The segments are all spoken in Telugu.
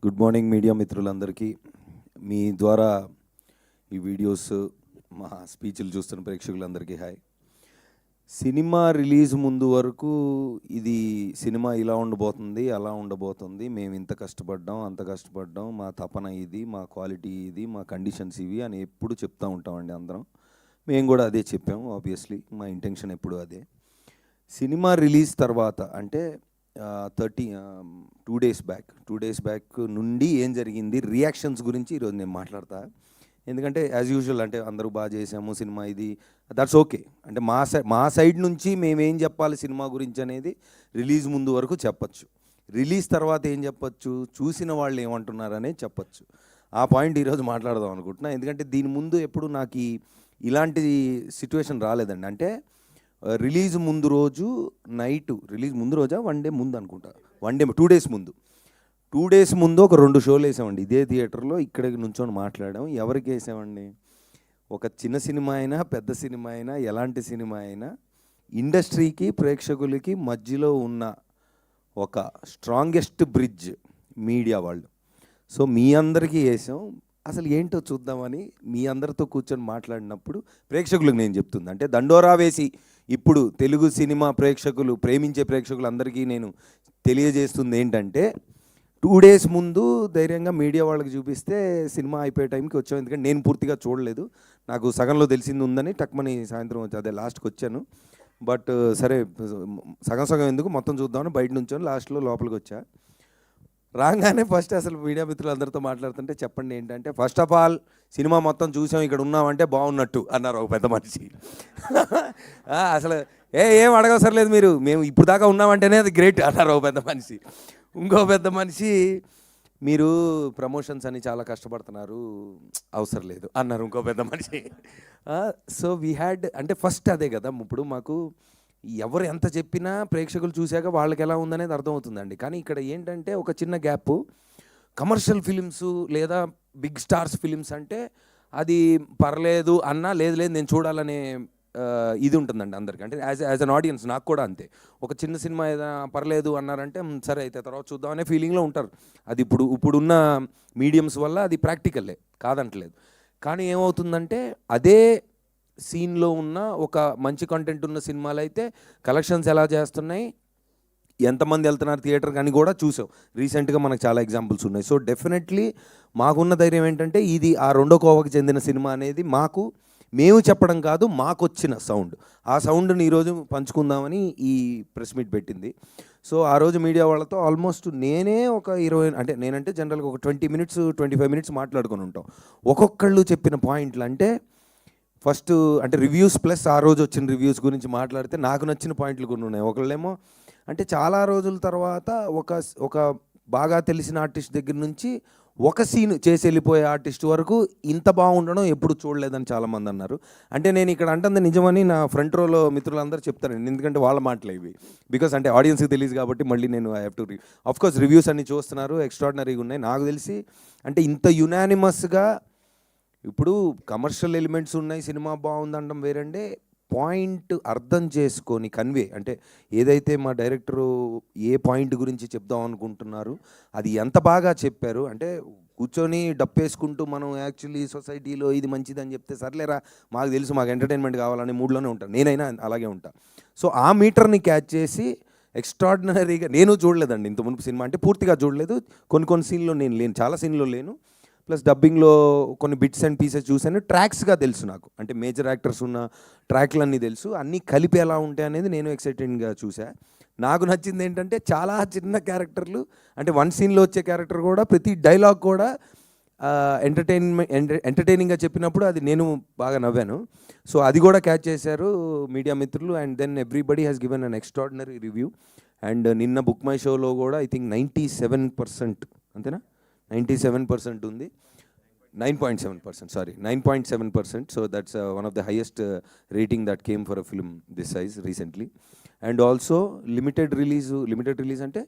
గుడ్ మార్నింగ్ మీడియా మిత్రులందరికీ. మీ ద్వారా ఈ వీడియోస్, మా స్పీచ్లు చూస్తున్న ప్రేక్షకులందరికీ హాయ్. సినిమా రిలీజ్ ముందు వరకు ఇది సినిమా ఇలా ఉండబోతుంది, అలా ఉండబోతుంది, మేము ఇంత కష్టపడ్డాం, అంత కష్టపడ్డాం, మా తపన ఇది, మా క్వాలిటీ ఇది, మా కండిషన్స్ ఇవి అని ఎప్పుడు చెప్తూ ఉంటామండి అందరం. మేము కూడా అదే చెప్పాము. ఆబ్వియస్లీ మా ఇంటెన్షన్ ఎప్పుడు అదే. సినిమా రిలీజ్ తర్వాత అంటే 2 డేస్ బ్యాక్ నుండి ఏం జరిగింది, రియాక్షన్స్ గురించి ఈరోజు నేను మాట్లాడతా. ఎందుకంటే యాజ్ యూజువల్ అంటే అందరూ బాగా చేసాము సినిమా, ఇది దట్స్ ఓకే. అంటే మా సైడ్ నుంచి మేమేం చెప్పాలి సినిమా గురించి అనేది రిలీజ్ ముందు వరకు చెప్పచ్చు. రిలీజ్ తర్వాత ఏం చెప్పచ్చు, చూసిన వాళ్ళు ఏమంటున్నారనే చెప్పచ్చు. ఆ పాయింట్ ఈరోజు మాట్లాడదాం అనుకుంటున్నా. ఎందుకంటే దీని ముందు ఎప్పుడు నాకు ఇలాంటి సిచ్యువేషన్ రాలేదండి. అంటే రిలీజ్ ముందు రోజు నైటు, రిలీజ్ ముందు రోజా 1 డే ముందు అనుకుంటా, 2 డేస్ ముందు 2 డేస్ ముందు ఒక 2 షోలు వేసామండి ఇదే థియేటర్లో. ఇక్కడికి నుంచొని మాట్లాడాం. ఎవరికి వేసామండి? ఒక చిన్న సినిమా అయినా పెద్ద సినిమా అయినా ఎలాంటి సినిమా అయినా ఇండస్ట్రీకి ప్రేక్షకులకి మధ్యలో ఉన్న ఒక స్ట్రాంగెస్ట్ బ్రిడ్జ్ మీడియా వాళ్ళు. సో మీ అందరికీ వేసాం. అసలు ఏంటో చూద్దామని మీ అందరితో కూర్చొని మాట్లాడినప్పుడు ప్రేక్షకులకు నేను చెప్తుంది అంటే దండోరా వేసి ఇప్పుడు తెలుగు సినిమా ప్రేక్షకులు, ప్రేమించే ప్రేక్షకులు అందరికీ నేను తెలియజేస్తుంది ఏంటంటే 2 డేస్ ముందు ధైర్యంగా మీడియా వాళ్ళకి చూపిస్తే సినిమా అయిపోయే టైంకి వచ్చాం. ఎందుకంటే నేను పూర్తిగా చూడలేదు, నాకు సగంలో తెలిసింది ఉందని టక్మని సాయంత్రం వచ్చి అదే లాస్ట్కి వచ్చాను. బట్ సరే సగం ఎందుకు మొత్తం చూద్దామని బయట నుంచొని లాస్ట్లో లోపలికి వచ్చా. రాగానే ఫస్ట్ అసలు మీడియా మిత్రులందరితో మాట్లాడుతుంటే చెప్పండి ఏంటంటే, ఫస్ట్ ఆఫ్ ఆల్ సినిమా మొత్తం చూసాం, ఇక్కడ ఉన్నామంటే బాగున్నట్టు అన్నారు ఒక పెద్ద మనిషి. అసలు ఏం అడగవసరం లేదు మీరు, మేము ఇప్పుడు దాకా ఉన్నామంటేనే అది గ్రేట్ అన్నారు ఒక పెద్ద మనిషి. ఇంకో పెద్ద మనిషి, మీరు ప్రమోషన్స్ అని చాలా కష్టపడుతున్నారు, అవసరం లేదు అన్నారు ఇంకో పెద్ద మనిషి. సో వీ హ్యాడ్ అంటే ఫస్ట్ అదే కదా, ఇప్పుడు మాకు ఎవరు ఎంత చెప్పినా ప్రేక్షకులు చూశాక వాళ్ళకి ఎలా ఉందనేది అర్థమవుతుందండి. కానీ ఇక్కడ ఏంటంటే ఒక చిన్న గ్యాప్. కమర్షియల్ ఫిలిమ్స్ లేదా బిగ్ స్టార్స్ ఫిలిమ్స్ అంటే అది పర్లేదు అన్నా, లేదు నేను చూడాలనే ఇది ఉంటుందండి అందరికీ. అంటే యాజ్ అన్ ఆడియన్స్ నాకు కూడా అంతే. ఒక చిన్న సినిమా ఏదైనా పర్లేదు అన్నారంటే సరే అయితే తర్వాత చూద్దాం అనే ఫీలింగ్లో ఉంటారు. అది ఇప్పుడున్న మీడియమ్స్ వల్ల అది ప్రాక్టికల్లే, కాదంటలేదు. కానీ ఏమవుతుందంటే అదే సీన్లో ఉన్న ఒక మంచి కంటెంట్ ఉన్న సినిమాలు అయితే కలెక్షన్స్ ఎలా చేస్తున్నాయి, ఎంతమంది వెళ్తున్నారు థియేటర్ అని కూడా చూసాం. రీసెంట్గా మనకు చాలా ఎగ్జాంపుల్స్ ఉన్నాయి. సో డెఫినెట్లీ మాకున్న ధైర్యం ఏంటంటే ఇది ఆ రెండో కోవకు చెందిన సినిమా అనేది మేము చెప్పడం కాదు, మాకు వచ్చిన సౌండ్. ఆ సౌండ్ని ఈరోజు పంచుకుందామని ఈ ప్రెస్ మీట్ పెట్టింది. సో ఆ రోజు మీడియా వాళ్ళతో ఆల్మోస్ట్ నేనే ఒక 20 అంటే నేనంటే జనరల్గా ఒక 20 మినిట్స్ 25 మినిట్స్ మాట్లాడుకొని ఉంటాం. ఒక్కొక్కళ్ళు చెప్పిన పాయింట్లు అంటే ఫస్ట్ అంటే రివ్యూస్ ప్లస్ ఆ రోజు వచ్చిన రివ్యూస్ గురించి మాట్లాడితే నాకు నచ్చిన పాయింట్లు కొన్ని ఉన్నాయి. ఒకళ్ళేమో అంటే చాలా రోజుల తర్వాత ఒక బాగా తెలిసిన ఆర్టిస్ట్ దగ్గర నుంచి ఒక సీన్ చేసి వెళ్ళిపోయే ఆర్టిస్ట్ వరకు ఇంత బాగుండడం ఎప్పుడు చూడలేదని చాలామంది అన్నారు. అంటే నేను ఇక్కడ అంటుంది నిజమని నా ఫ్రంట్ రోలో మిత్రులందరూ చెప్తారండి, ఎందుకంటే వాళ్ళ మాటలు ఇవి. బికాస్ అంటే ఆడియన్స్కి తెలియదు కాబట్టి మళ్ళీ నేను I have to of course reviews అన్ని చూస్తున్నారు, ఎక్స్ట్రాడినరీగా ఉన్నాయి. నాకు తెలిసి అంటే ఇంత యునానిమస్గా ఇప్పుడు కమర్షియల్ ఎలిమెంట్స్ ఉన్నాయి, సినిమా బాగుందనడం వేరంటే పాయింట్ అర్థం చేసుకొని కన్వే అంటే ఏదైతే మా డైరెక్టరు ఏ పాయింట్ గురించి చెప్దాం అనుకుంటున్నారు అది ఎంత బాగా చెప్పారు. అంటే కూర్చొని డప్పేసుకుంటూ మనం యాక్చువల్లీ సొసైటీలో ఇది మంచిదని చెప్తే సర్లేరా మాకు తెలుసు, మాకు ఎంటర్టైన్మెంట్ కావాలనే మూడ్లోనే ఉంటాను, నేనైనా అలాగే ఉంటాను. సో ఆ మీటర్ని క్యాచ్ చేసి ఎక్స్ట్రాడినరీగా నేను చూడలేదండి ఇంత మునుపు సినిమా, అంటే పూర్తిగా చూడలేదు. కొన్ని సీన్లో నేను లేను, చాలా సీన్లో లేను. ప్లస్ డబ్బింగ్లో కొన్ని బిట్స్ అండ్ పీసెస్ చూసాను. ట్రాక్స్గా తెలుసు నాకు, అంటే మేజర్ యాక్టర్స్ ఉన్న ట్రాక్లన్నీ తెలుసు, అన్నీ కలిపి ఎలా ఉంటాయి అనేది నేను ఎక్సైటెడ్గా చూసా. నాకు నచ్చింది ఏంటంటే చాలా చిన్న క్యారెక్టర్లు, అంటే 1 సీన్లో వచ్చే క్యారెక్టర్ కూడా ప్రతి డైలాగ్ కూడా ఎంటర్టైనింగ్గా చెప్పినప్పుడు అది నేను బాగా నవ్వాను. సో అది కూడా క్యాచ్ చేశారు మీడియా మిత్రులు. And then everybody has given an extraordinary review. And నిన్న బుక్ మై షోలో కూడా ఐ థింక్ 97%, అంతేనా, 97% ఉంది. 9.7%, sorry, 9.7%. So that's one of the highest rating that came for a film this size recently. And also limited release అంటే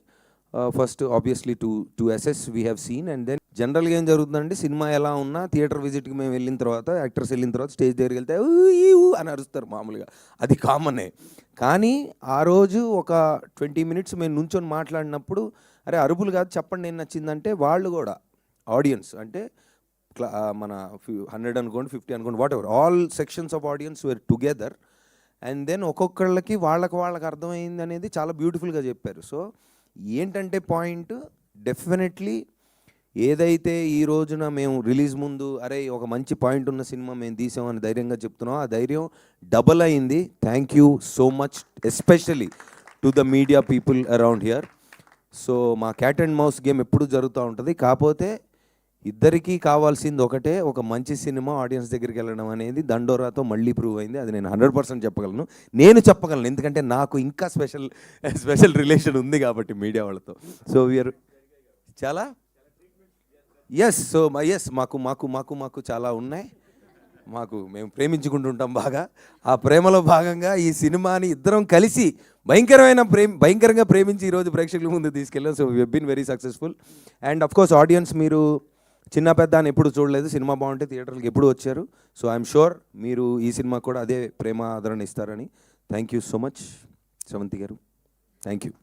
first obviously to assess we have seen. And then జనరల్గా ఏం జరుగుతుందంటే సినిమా ఎలా ఉన్నా థియేటర్ విజిట్కి మేము వెళ్ళిన తర్వాత, యాక్టర్స్ వెళ్ళిన తర్వాత స్టేజ్ దగ్గరికి వెళ్తే అని అరుస్తారు మామూలుగా, అది కామనే. కానీ ఆ రోజు ఒక 20 మినిట్స్ మేము నుంచొని మాట్లాడినప్పుడు అరే అరుపులు కాదు చెప్పండి ఏం నచ్చిందంటే వాళ్ళు కూడా ఆడియన్స్ అంటే మన 100 అనుకోండి 50 అనుకోండి whatever all sections of audience were together and then ఒక్కొక్కళ్ళకి వాళ్ళకి అర్థమైంది అనేది చాలా బ్యూటిఫుల్గా చెప్పారు. సో ఏంటంటే పాయింట్ డెఫినెట్లీ ఏదైతే ఈ రోజున మేము రిలీజ్ ముందు అరే ఒక మంచి పాయింట్ ఉన్న సినిమా మేము తీసామని ధైర్యంగా చెప్తున్నాం, ఆ ధైర్యం డబల్ అయింది. Thank you so much especially to the media people around here. So మా క్యాట్ అండ్ మౌస్ గేమ్ ఎప్పుడు జరుగుతూ ఉంటుంది, కాకపోతే ఇద్దరికీ కావాల్సింది ఒకటే, ఒక మంచి సినిమా ఆడియన్స్ దగ్గరికి వెళ్ళడం అనేది దండోరాతో మళ్ళీ ప్రూవ్ అయింది. అది నేను 100% చెప్పగలను, ఎందుకంటే నాకు ఇంకా స్పెషల్ రిలేషన్ ఉంది కాబట్టి మీడియా వాళ్ళతో. సో వీఆర్ చాలా మాకు చాలా ఉన్నాయి. మేము ప్రేమించుకుంటుంటాం బాగా. ఆ ప్రేమలో భాగంగా ఈ సినిమాని ఇద్దరం కలిసి భయంకరంగా ప్రేమించి ఈరోజు ప్రేక్షకుల ముందు తీసుకెళ్ళాం. So we been very successful. And of course audience మీరు చిన్న పెద్ద అని ఎప్పుడు చూడలేదు, సినిమా బాగుంటే థియేటర్కి ఎప్పుడు వచ్చారు. సో ఐఎమ్ షూర్ మీరు ఈ సినిమా కూడా అదే ప్రేమ ఆదరణ ఇస్తారని. Thank you so much Sravanthi గారు, థ్యాంక్ యూ.